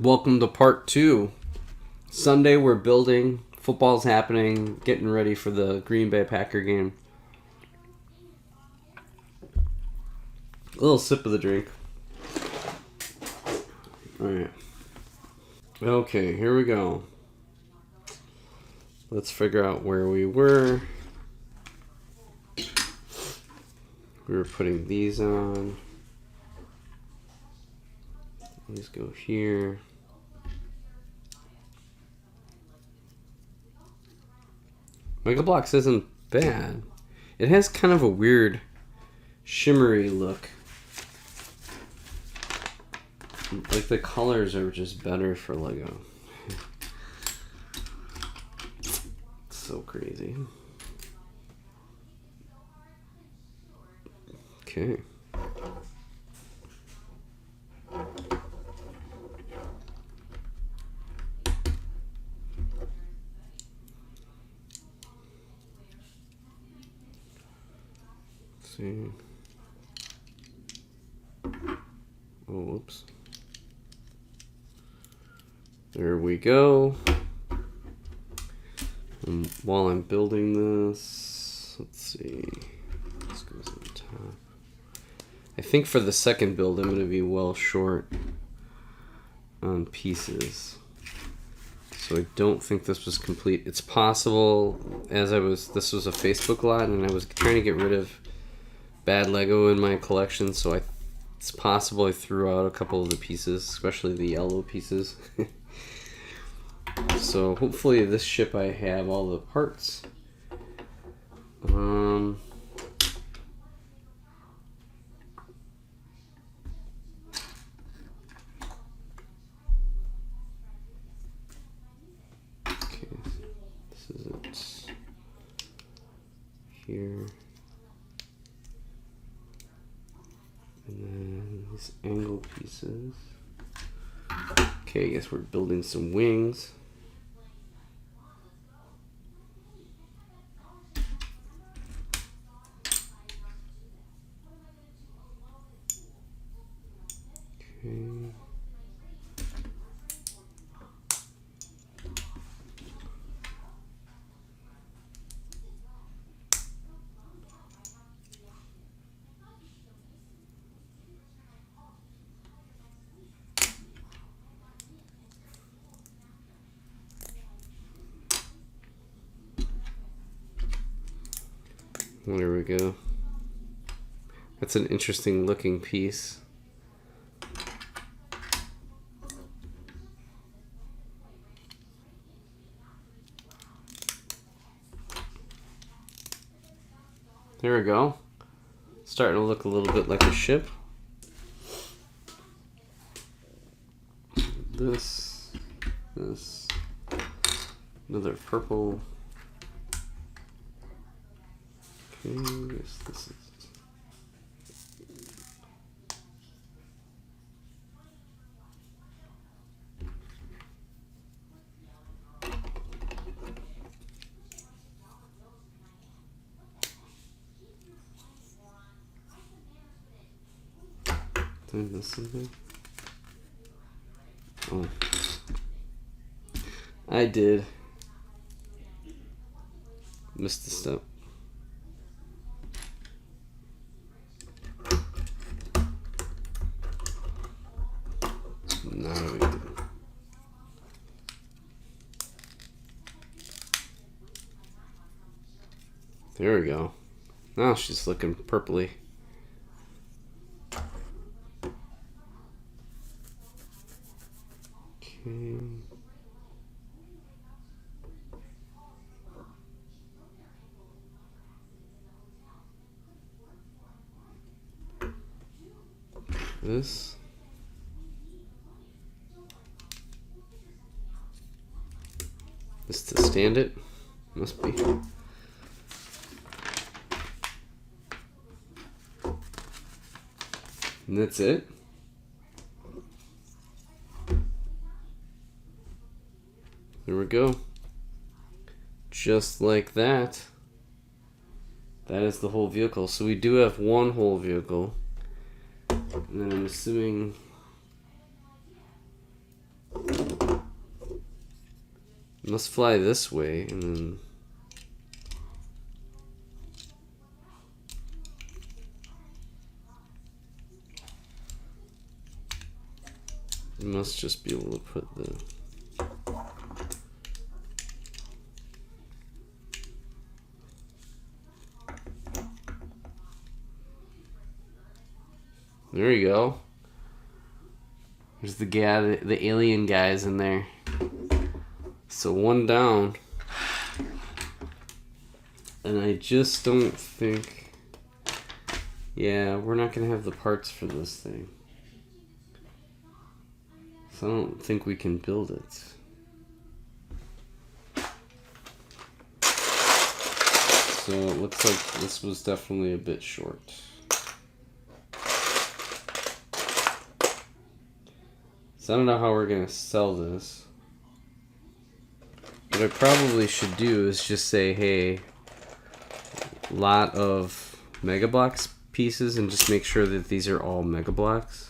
Welcome to part 2. Sunday we're building, football's happening, getting ready for the Green Bay Packer game. A little sip of the drink. Alright. Okay, here we go. Let's figure out where we were. We were putting these on. These go here. Mega Bloks isn't bad. It has kind of a weird shimmery look. Like the colors are just better for Lego. It's so crazy. Okay. See. Oh, whoops. There we go. And while I'm building this, let's see. This goes on top. I think for the second build, I'm going to be well short on pieces. So I don't think this was complete. It's possible, this was a Facebook lot, and I was trying to get rid of bad Lego in my collection, so it's possible I threw out a couple of the pieces, especially the yellow pieces. So hopefully this ship I have all the parts. Okay, this is it. Here. And then these angle pieces. Okay, I guess we're building some wings. Okay. There we go. That's an interesting looking piece. There we go. Starting to look a little bit like a ship. This, another purple. Okay, yes, this is. Did I miss something? Oh. I did. Missed the step. Now we do. There we go. Now she's looking purpley. Okay. This. This to stand it? Must be. And that's it. There we go. Just like that. That is the whole vehicle. So we do have one whole vehicle. And then I'm assuming Let's fly this way, and then... You must just be able to put the... There you go. There's the guy, the alien guys in there. So one down. And I just don't think... Yeah, we're not going to have the parts for this thing. So I don't think we can build it. So it looks like this was definitely a bit short. So I don't know how we're going to sell this. What I probably should do is just say, hey, lot of Mega Bloks pieces, and just make sure that these are all Mega Bloks.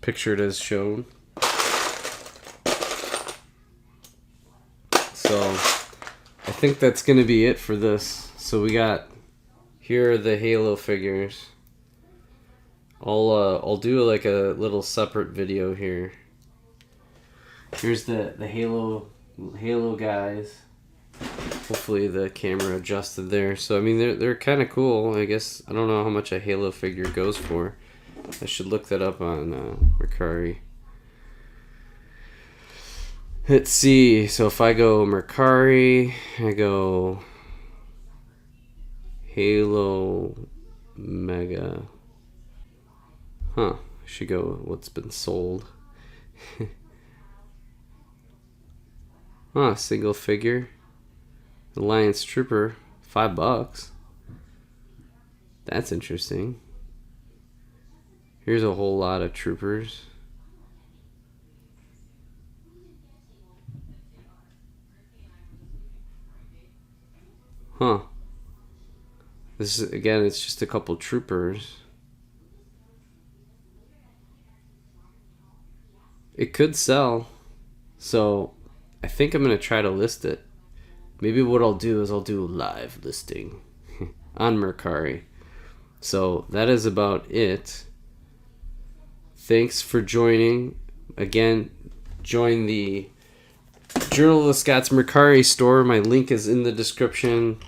Pictured as shown. So I think that's going to be it for this. So we got, here are the Halo figures. I'll do like a little separate video here. Here's the Halo guys. Hopefully the camera adjusted there. So I mean they're kind of cool. I guess I don't know how much a Halo figure goes for. I should look that up on Mercari. Let's see. So if I go Mercari, I go Halo Mega. Huh. I should go what's been sold. Huh. Single figure. Alliance Trooper. $5. That's interesting. Here's a whole lot of troopers. Huh. This is, again, it's just a couple troopers. It could sell. So I think I'm going to try to list it. Maybe what I'll do is I'll do a live listing on Mercari. So that is about it. Thanks for joining. Again, join the Journal of the Scots Mercari store. My link is in the description.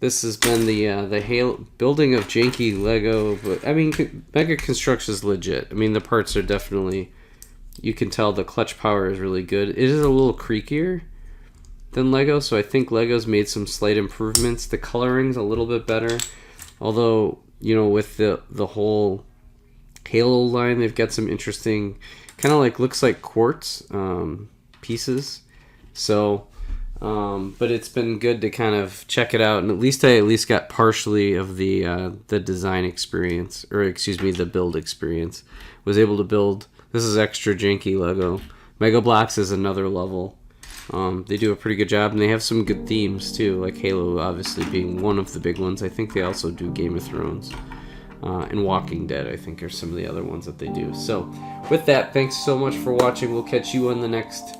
This has been the Halo building of janky Lego, but I mean Mega Construx is legit. I mean the parts are definitely, you can tell the clutch power is really good. It is a little creakier than Lego, so I think Lego's made some slight improvements. The coloring's a little bit better, although you know with the whole Halo line, they've got some interesting, kind of like looks like quartz pieces. So, but it's been good to kind of check it out, and I at least got partially of the design experience, or excuse me, the build experience. Was able to build. This is extra janky Lego. Mega Bloks is another level. They do a pretty good job, and they have some good themes too, like Halo obviously being one of the big ones. I think they also do Game of Thrones. And Walking Dead, I think, are some of the other ones that they do. So, with that, thanks so much for watching. We'll catch you on the next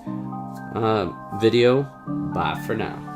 video. Bye for now.